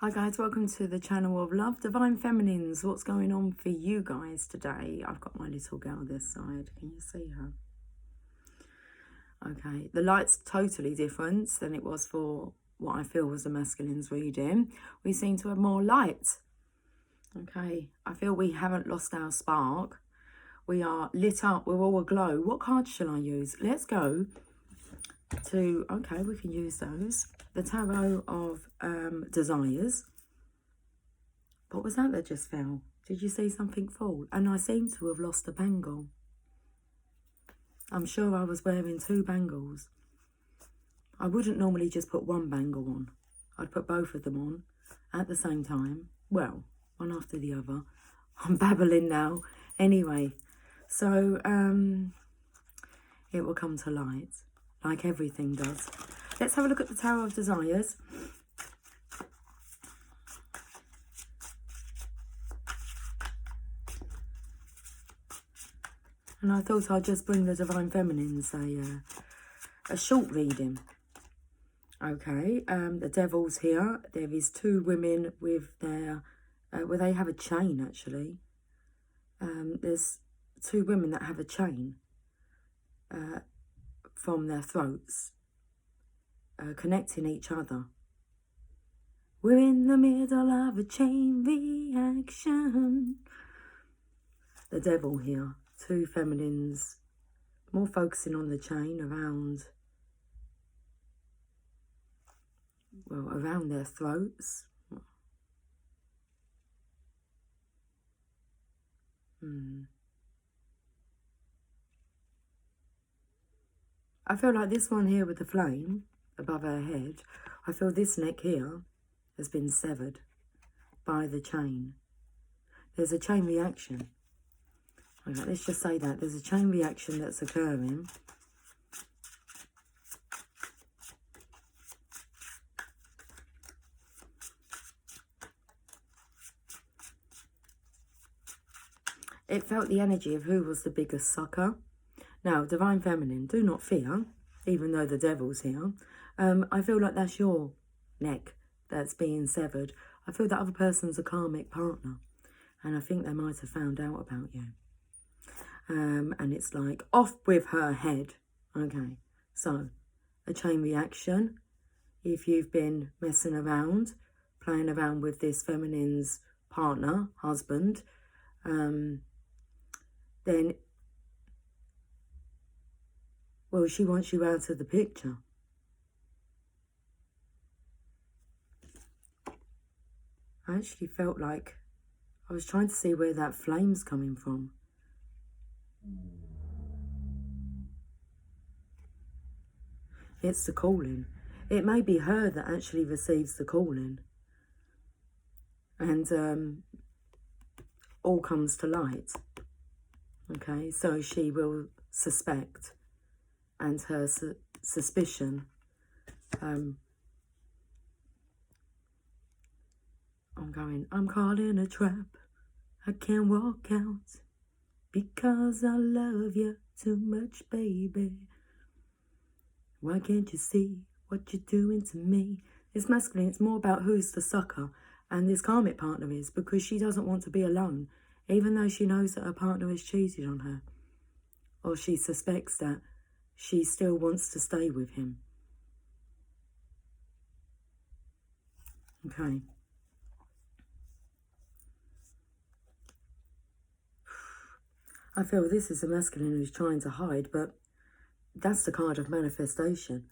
Hi guys, welcome to the channel of Love Divine Feminines. What's going on for you guys today? I've got my little girl this side. Can you see her? Okay, the light's totally different than it was for what I feel was the masculines reading. We seem to have more light. Okay, I feel we haven't lost our spark. We are lit up, we're all aglow. What cards shall I use? Let's go to, okay, we can use those. The Tarot of Desires. What was that just fell? Did you see something fall? And I seem to have lost a bangle. I'm sure I was wearing 2 bangles. I wouldn't normally just put one bangle on. I'd put both of them on at the same time. Well, one after the other. I'm babbling now. Anyway, so it will come to light, like everything does. Let's have a look at the Tarot of Desires. And I thought I'd just bring the Divine Feminines a short reading. Okay, the Devil's here. There is 2 women with their, well, they have a chain actually. There's 2 women that have a chain from their throats, connecting each other. We're in the middle of a chain reaction. The Devil here. 2 feminines, more focusing on the chain around, well, around their throats. I feel like this one here with the flame above her head, I feel this neck here has been severed by the chain. There's a chain reaction. Okay, let's just say that. There's a chain reaction that's occurring. It felt the energy of who was the biggest sucker. Now, Divine Feminine, do not fear, even though the Devil's here. I feel like that's your neck that's being severed. I feel that other person's a karmic partner. And I think they might have found out about you. And it's like, off with her head. Okay, so a chain reaction. If you've been messing around, playing around with this feminine's partner, husband, then, well, she wants you out of the picture. I actually felt like I was trying to see where that flame's coming from. It's the calling. It may be her that actually receives the calling. And all comes to light. Okay, so she will suspect. And her suspicion. I'm caught in a trap. I can't walk out. Because I love you too much, baby. Why can't you see what you're doing to me? It's masculine. It's more about who's the sucker and this karmic partner is, because she doesn't want to be alone, even though she knows that her partner has cheated on her. Or she suspects that she still wants to stay with him. Okay. I feel this is a masculine who's trying to hide, but that's the card of manifestation.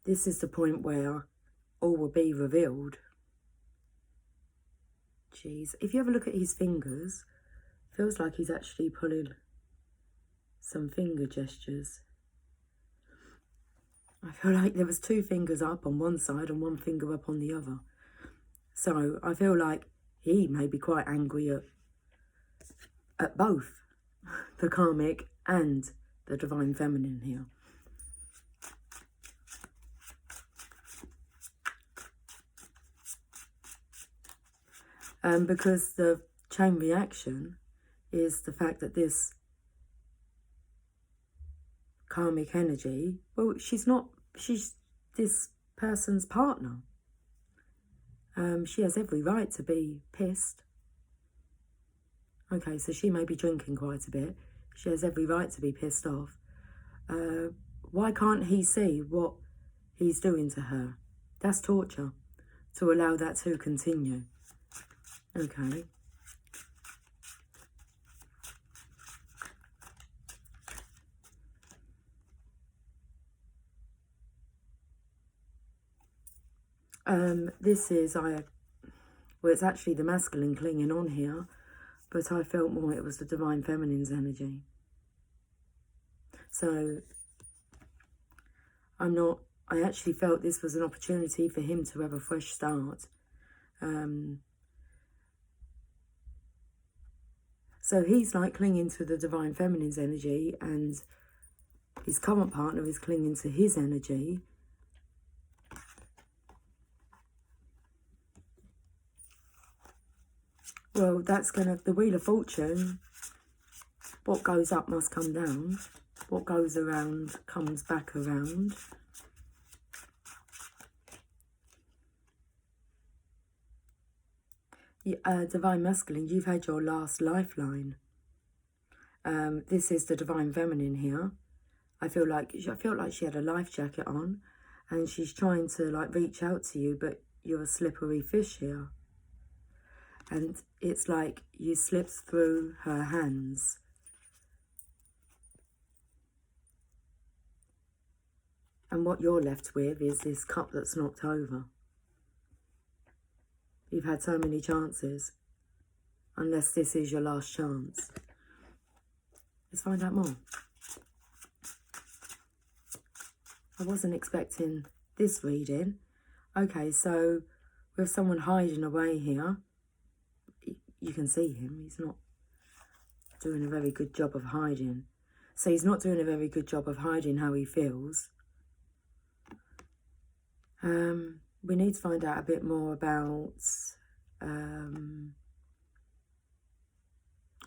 This is the point where all will be revealed. Jeez, if you ever look at his fingers, feels like he's actually pulling some finger gestures. I feel like there was 2 fingers up on one side and 1 finger up on the other. So I feel like he may be quite angry at both the karmic and the Divine Feminine here. Because the chain reaction is the fact that this karmic energy, well, she's this person's partner. She has every right to be pissed. Okay, so she may be drinking quite a bit. She has every right to be pissed off. Why can't he see what he's doing to her? That's torture, to allow that to continue. Okay. This is, well, it's actually the masculine clinging on here, but I felt more it was the Divine Feminine's energy. So, I actually felt this was an opportunity for him to have a fresh start. So he's like clinging to the Divine Feminine's energy, and his current partner is clinging to his energy. Well, that's the Wheel of Fortune, what goes up must come down. What goes around comes back around. Divine Masculine, you've had your last lifeline. This is the Divine Feminine here. I feel like she had a life jacket on, and she's trying to like reach out to you, but you're a slippery fish here. And it's like you slipped through her hands. And what you're left with is this cup that's knocked over. You've had so many chances, unless this is your last chance. Let's find out more. I wasn't expecting this reading. Okay, so with someone hiding away here, you can see him. He's not doing a very good job of hiding. So he's not doing a very good job of hiding how he feels. We need to find out a bit more about,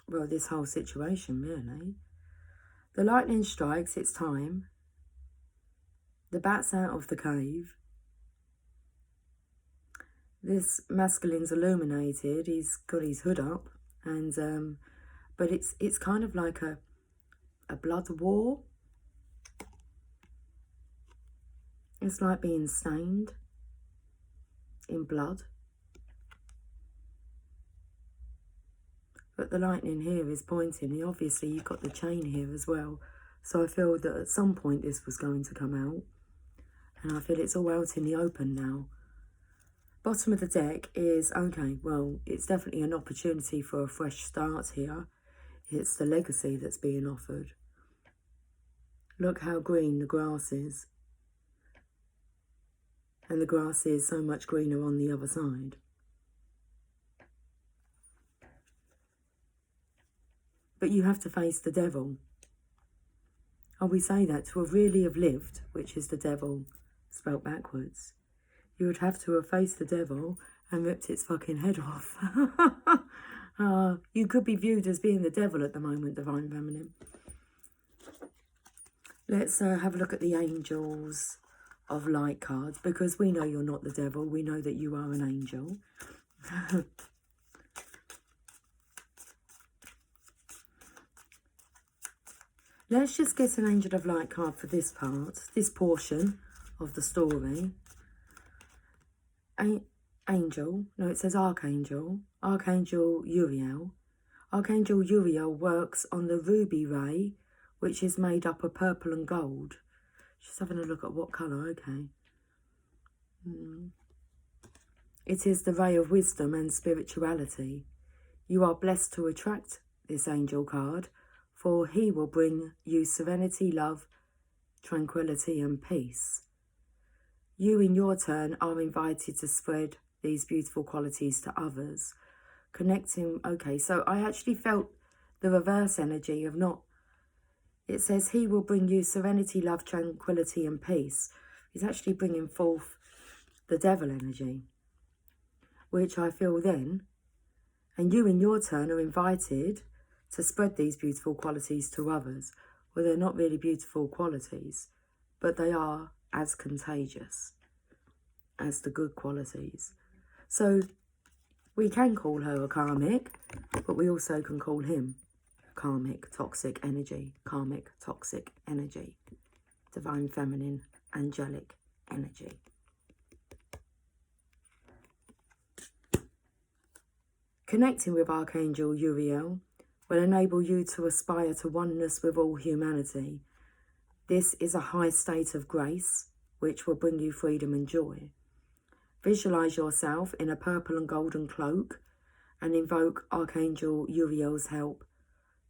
well, this whole situation, really. The lightning strikes, it's time. The bat's out of the cave. This masculine's illuminated. He's got his hood up, and but it's kind of like a blood war. It's like being stained in blood. But the lightning here is pointing. Obviously, you've got the chain here as well. So I feel that at some point this was going to come out. And I feel it's all out in the open now. Bottom of the deck is, okay, well, it's definitely an opportunity for a fresh start here. It's the legacy that's being offered. Look how green the grass is. And the grass is so much greener on the other side. But you have to face the devil. Oh, we say that to have really have lived, which is the devil spelt backwards. You would have to have faced the devil and ripped its fucking head off. You could be viewed as being the devil at the moment, Divine Feminine. Let's have a look at the Angels of Light cards, because we know you're not the devil. We know that you are an angel. Let's just get an Angel of Light card for this part, this portion of the story. Angel, no, it says Archangel, Archangel Uriel. Archangel Uriel works on the ruby ray, which is made up of purple and gold. Just having a look at what colour, okay. It is the ray of wisdom and spirituality. You are blessed to attract this angel card, for he will bring you serenity, love, tranquility and peace. You, in your turn, are invited to spread these beautiful qualities to others. Connecting, okay, so I actually felt the reverse energy of not, it says he will bring you serenity, love, tranquility and peace. He's actually bringing forth the devil energy, which I feel then, and you in your turn are invited to spread these beautiful qualities to others. Well, they're not really beautiful qualities, but they are as contagious as the good qualities. So we can call her a karmic, but we also can call him karmic, toxic energy, karmic, toxic energy, divine feminine, angelic energy. Connecting with Archangel Uriel will enable you to aspire to oneness with all humanity. This is a high state of grace, which will bring you freedom and joy. Visualize yourself in a purple and golden cloak and invoke Archangel Uriel's help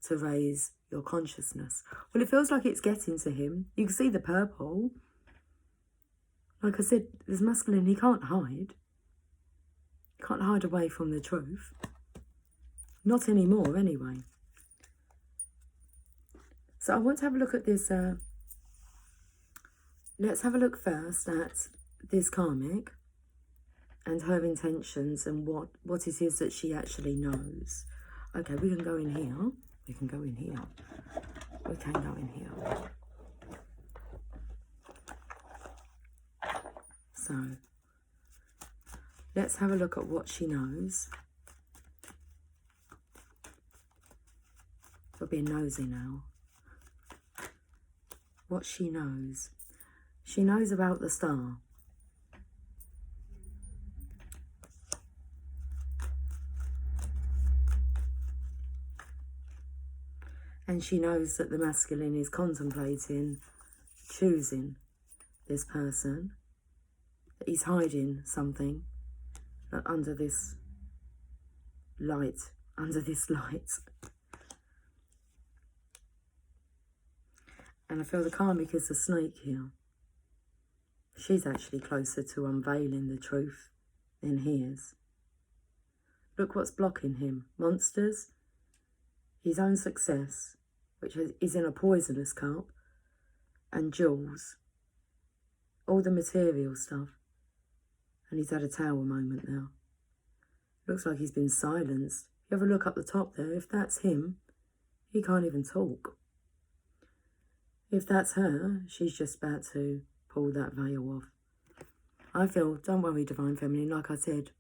to raise your consciousness. Well, it feels like it's getting to him. You can see the purple. Like I said, this masculine, he can't hide. He can't hide away from the truth. Not anymore, anyway. So I want to have a look at this. Let's have a look first at this karmic and her intentions and what it is that she actually knows. Okay, we can go in here. We can go in here. We can go in here. So, let's have a look at what she knows. We're being nosy now. What she knows. She knows about the star. And she knows that the masculine is contemplating choosing this person. That he's hiding something under this light. Under this light. And I feel the karmic is a snake here. She's actually closer to unveiling the truth than he is. Look what's blocking him. Monsters, his own success, which is in a poisonous cup, and jewels, all the material stuff. And he's had a tower moment now. Looks like he's been silenced. If you ever look up the top there, if that's him, he can't even talk. If that's her, she's just about to pull that veil off. I feel, don't worry, Divine Feminine, like I said,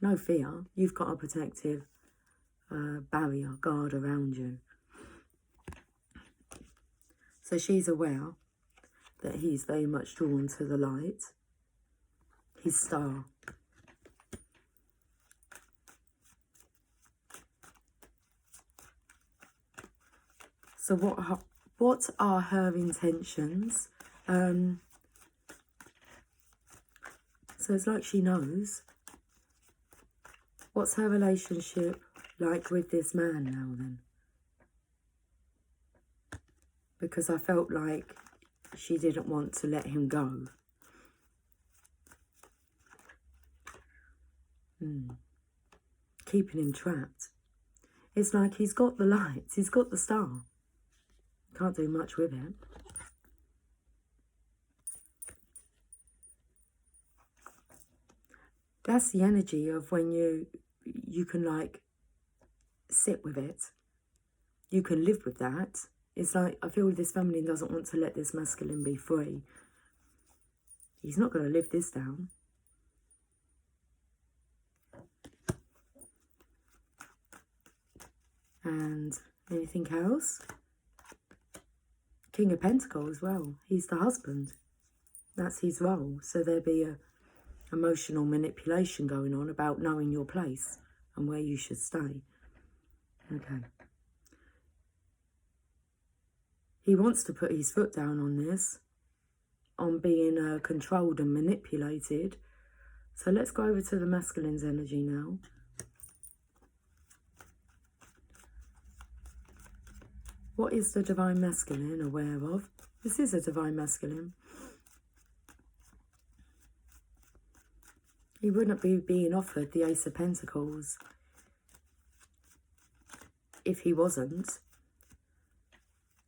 no fear. You've got a protective barrier, guard around you. So she's aware that he's very much drawn to the light, his star. So what are her intentions? So it's like she knows. What's her relationship like with this man now then? Because I felt like she didn't want to let him go. Keeping him trapped. It's like he's got the lights, he's got the star. Can't do much with it. That's the energy of when you can like sit with it. You can live with that. It's like, I feel this feminine doesn't want to let this masculine be free. He's not going to live this down. And anything else? King of Pentacles as well. He's the husband. That's his role. So there'll be a emotional manipulation going on about knowing your place and where you should stay. Okay. He wants to put his foot down on this, on being controlled and manipulated. So let's go over to the masculine's energy now. What is the divine masculine aware of? This is a divine masculine. He wouldn't be being offered the Ace of Pentacles if he wasn't.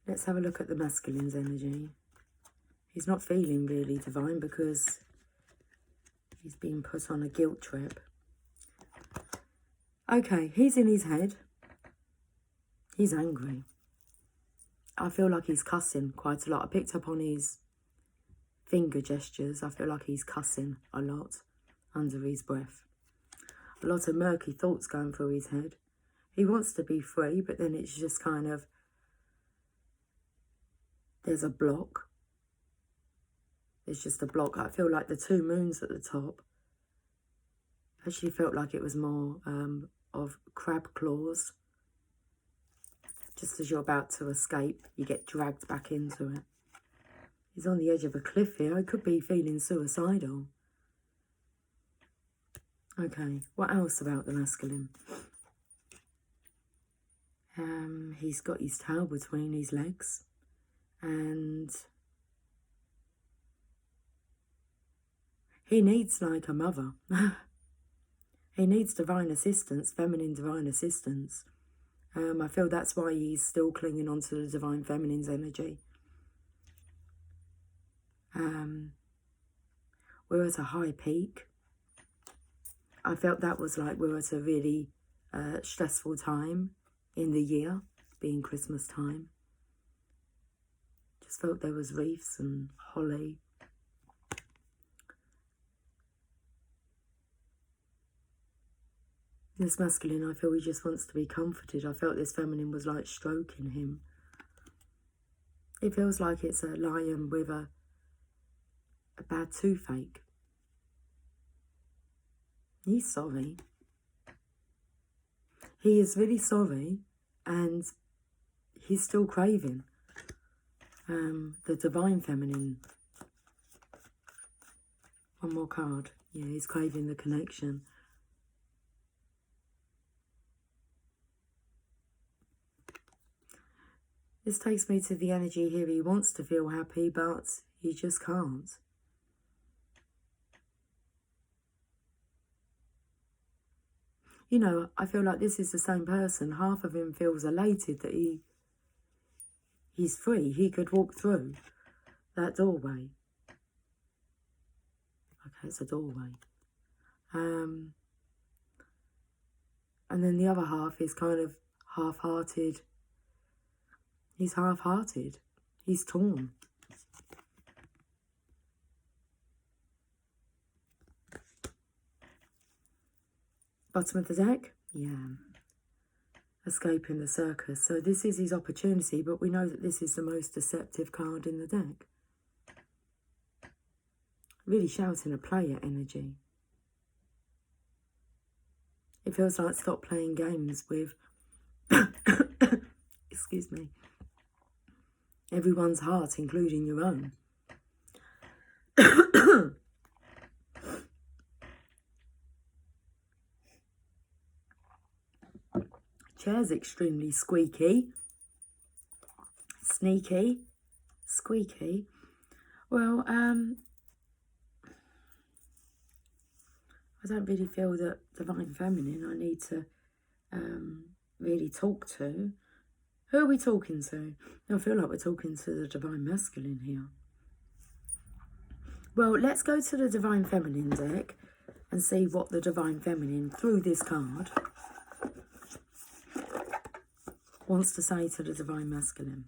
Let's have a look at the masculine's energy. He's not feeling really divine because he's being put on a guilt trip. Okay, he's in his head. He's angry. I feel like he's cussing quite a lot. I picked up on his finger gestures. I feel like he's cussing a lot under his breath. A lot of murky thoughts going through his head. He wants to be free, but then it's just kind of, there's a block. There's just a block. I feel like the two moons at the top actually felt like it was more of crab claws. Just as you're about to escape, you get dragged back into it. He's on the edge of a cliff here. He could be feeling suicidal. Okay, what else about the masculine? He's got his tail between his legs. And he needs like a mother. He needs divine assistance, feminine divine assistance. I feel that's why he's still clinging on to the divine feminine's energy. We're at a high peak. I felt that was like we were at a really stressful time in the year, being Christmas time. Just felt there was wreaths and holly. This masculine, I feel he just wants to be comforted. I felt this feminine was like stroking him. It feels like it's a lion with a bad toothache. He's sorry. He is really sorry, and he's still craving the divine feminine. One more card. Yeah, he's craving the connection. This takes me to the energy here. He wants to feel happy, but he just can't. You know, I feel like this is the same person. Half of him feels elated that he's free. He could walk through that doorway. Okay, it's a doorway. And then the other half is kind of half-hearted. He's half-hearted. He's torn. Bottom of the deck? Yeah. Escaping the circus. So this is his opportunity, but we know that this is the most deceptive card in the deck. Really shouting a player energy. It feels like stop playing games with, excuse me, everyone's heart, including your own. Chair's extremely squeaky. Sneaky. Squeaky. Well, I don't really feel that divine feminine I need to really talk to. Who are we talking to? I feel like we're talking to the divine masculine here. Well, let's go to the divine feminine deck and see what the divine feminine, through this card, wants to say to the divine masculine.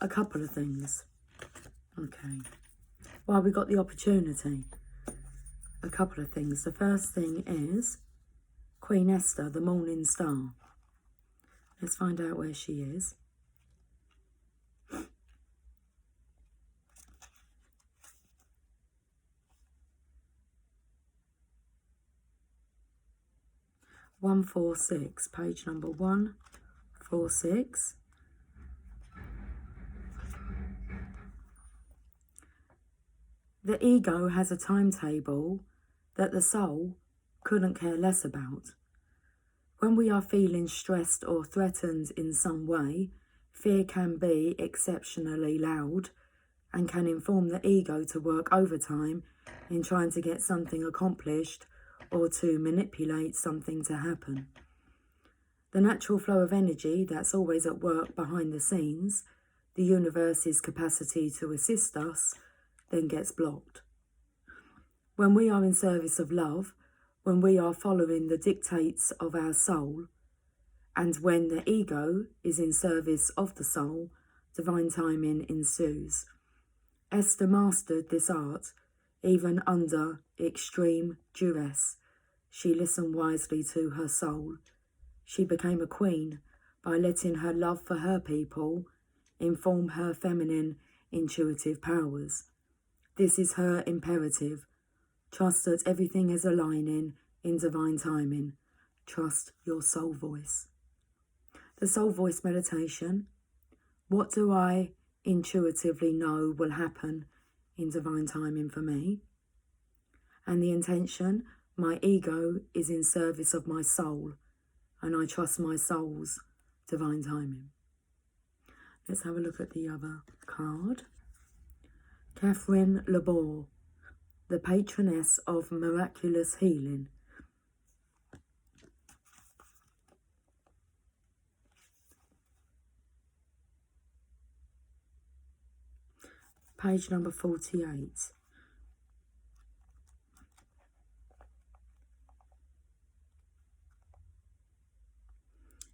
A couple of things. Okay. Well, we got the opportunity. A couple of things. The first thing is Queen Esther, the morning star. Let's find out where she is. (146), page number 146. The ego has a timetable that the soul couldn't care less about. When we are feeling stressed or threatened in some way, fear can be exceptionally loud and can inform the ego to work overtime in trying to get something accomplished or to manipulate something to happen. The natural flow of energy that's always at work behind the scenes, the universe's capacity to assist us, then gets blocked. When we are in service of love, when we are following the dictates of our soul, And when the ego is in service of the soul, divine timing ensues. Esther mastered this art, even under extreme duress. She listened wisely to her soul. She became a queen by letting her love for her people inform her feminine intuitive powers. This is her imperative. Trust that everything is aligning in divine timing. Trust your soul voice. The soul voice meditation. What do I intuitively know will happen in divine timing for me? And the intention, my ego is in service of my soul, and I trust my soul's divine timing. Let's have a look at the other card. Catherine Laborde, the patroness of miraculous healing. Page number 48.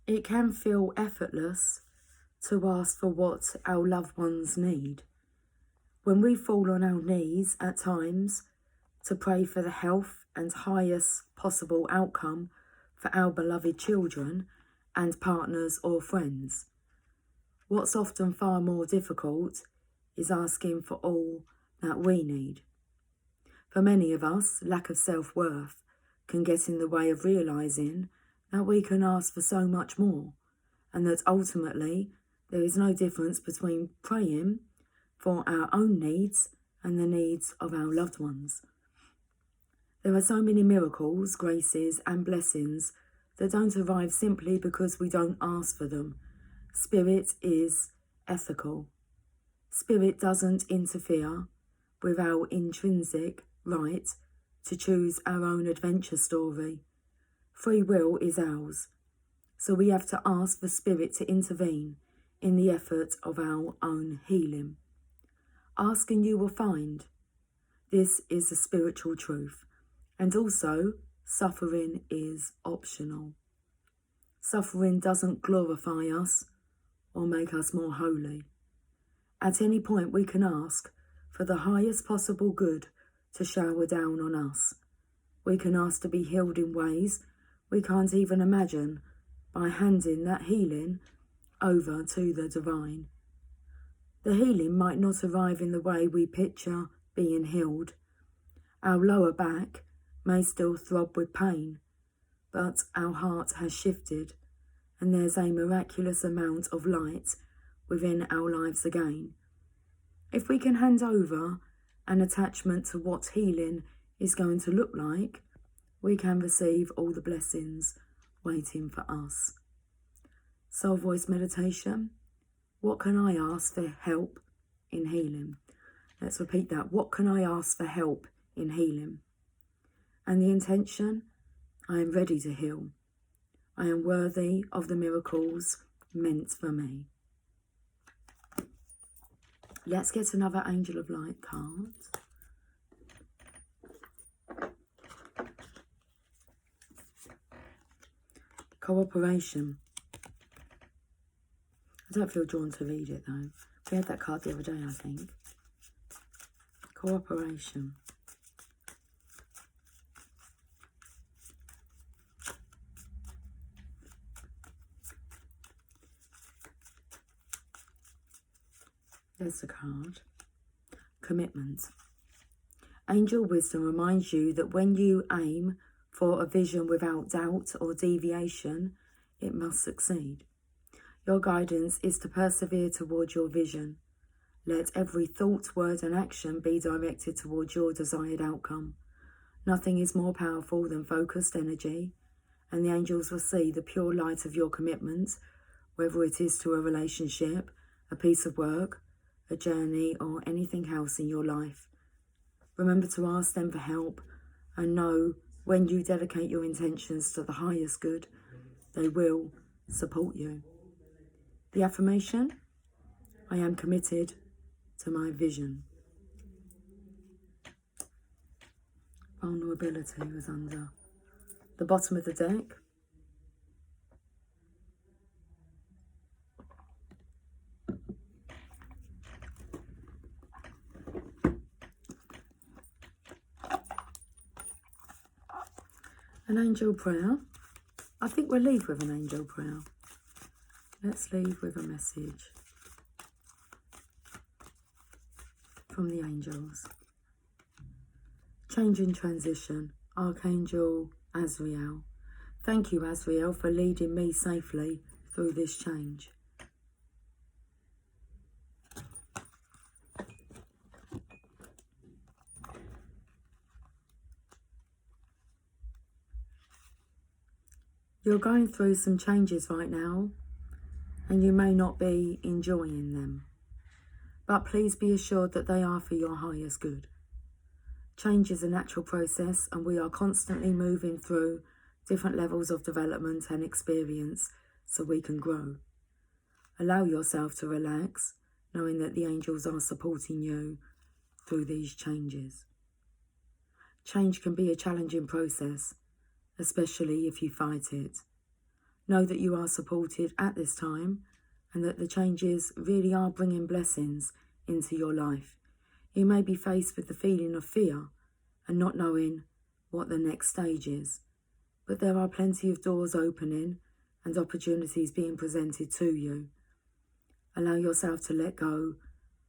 It can feel effortless to ask for what our loved ones need. When we fall on our knees at times to pray for the health and highest possible outcome for our beloved children and partners or friends, what's often far more difficult is asking for all that we need. For many of us, lack of self-worth can get in the way of realising that we can ask for so much more, and that ultimately there is no difference between praying for our own needs and the needs of our loved ones. There are so many miracles, graces and blessings that don't arrive simply because we don't ask for them. Spirit is ethical. Spirit doesn't interfere with our intrinsic right to choose our own adventure story. Free will is ours, so we have to ask for Spirit to intervene in the effort of our own healing. Ask and you will find. This is a spiritual truth. And also, suffering is optional. Suffering doesn't glorify us or make us more holy. At any point we can ask for the highest possible good to shower down on us. We can ask to be healed in ways we can't even imagine by handing that healing over to the divine. The healing might not arrive in the way we picture being healed. Our lower back may still throb with pain, but our heart has shifted and there's a miraculous amount of light within our lives again. If we can hand over an attachment to what healing is going to look like, we can receive all the blessings waiting for us. Soul voice meditation. What can I ask for help in healing? Let's repeat that. What can I ask for help in healing? And the intention, I am ready to heal. I am worthy of the miracles meant for me. Let's get another Angel of Light card. Cooperation. I don't feel drawn to read it though. We had that card the other day, I think. Cooperation. There's the card. Commitment. Angel wisdom reminds you that when you aim for a vision without doubt or deviation, it must succeed. Your guidance is to persevere toward your vision. Let every thought, word and action be directed toward your desired outcome. Nothing is more powerful than focused energy, and the angels will see the pure light of your commitment, whether it is to a relationship, a piece of work, a journey, or anything else in your life. Remember to ask them for help, and know when you dedicate your intentions to the highest good, they will support you. The affirmation, I am committed to my vision. Vulnerability was under the bottom of the deck. An angel prayer. I think we'll leave with an angel prayer. Let's leave with a message from the angels. Change and transition. Archangel Azrael. Thank you, Azrael, for leading me safely through this change. You're going through some changes right now, and you may not be enjoying them. But please be assured that they are for your highest good. Change is a natural process, and we are constantly moving through different levels of development and experience so we can grow. Allow yourself to relax, knowing that the angels are supporting you through these changes. Change can be a challenging process, especially if you fight it. Know that you are supported at this time and that the changes really are bringing blessings into your life. You may be faced with the feeling of fear and not knowing what the next stage is, but there are plenty of doors opening and opportunities being presented to you. Allow yourself to let go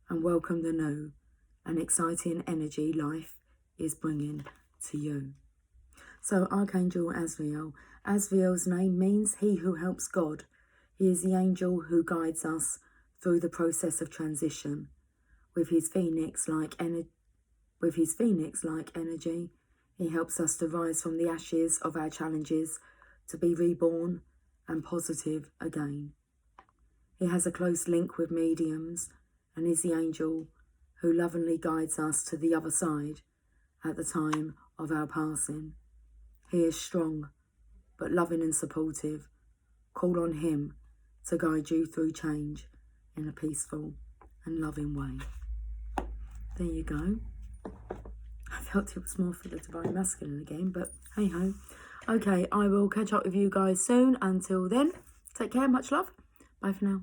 and welcome the new and exciting energy life is bringing to you. So Archangel Azrael. Azrael's name means he who helps God. He is the angel who guides us through the process of transition. With his phoenix-like energy, he helps us to rise from the ashes of our challenges to be reborn and positive again. He has a close link with mediums and is the angel who lovingly guides us to the other side at the time of our passing. He is strong, but loving and supportive. Call on him to guide you through change in a peaceful and loving way. There you go. I felt it was more for the Divine Masculine again, but hey ho. Okay, I will catch up with you guys soon. Until then, take care, much love. Bye for now.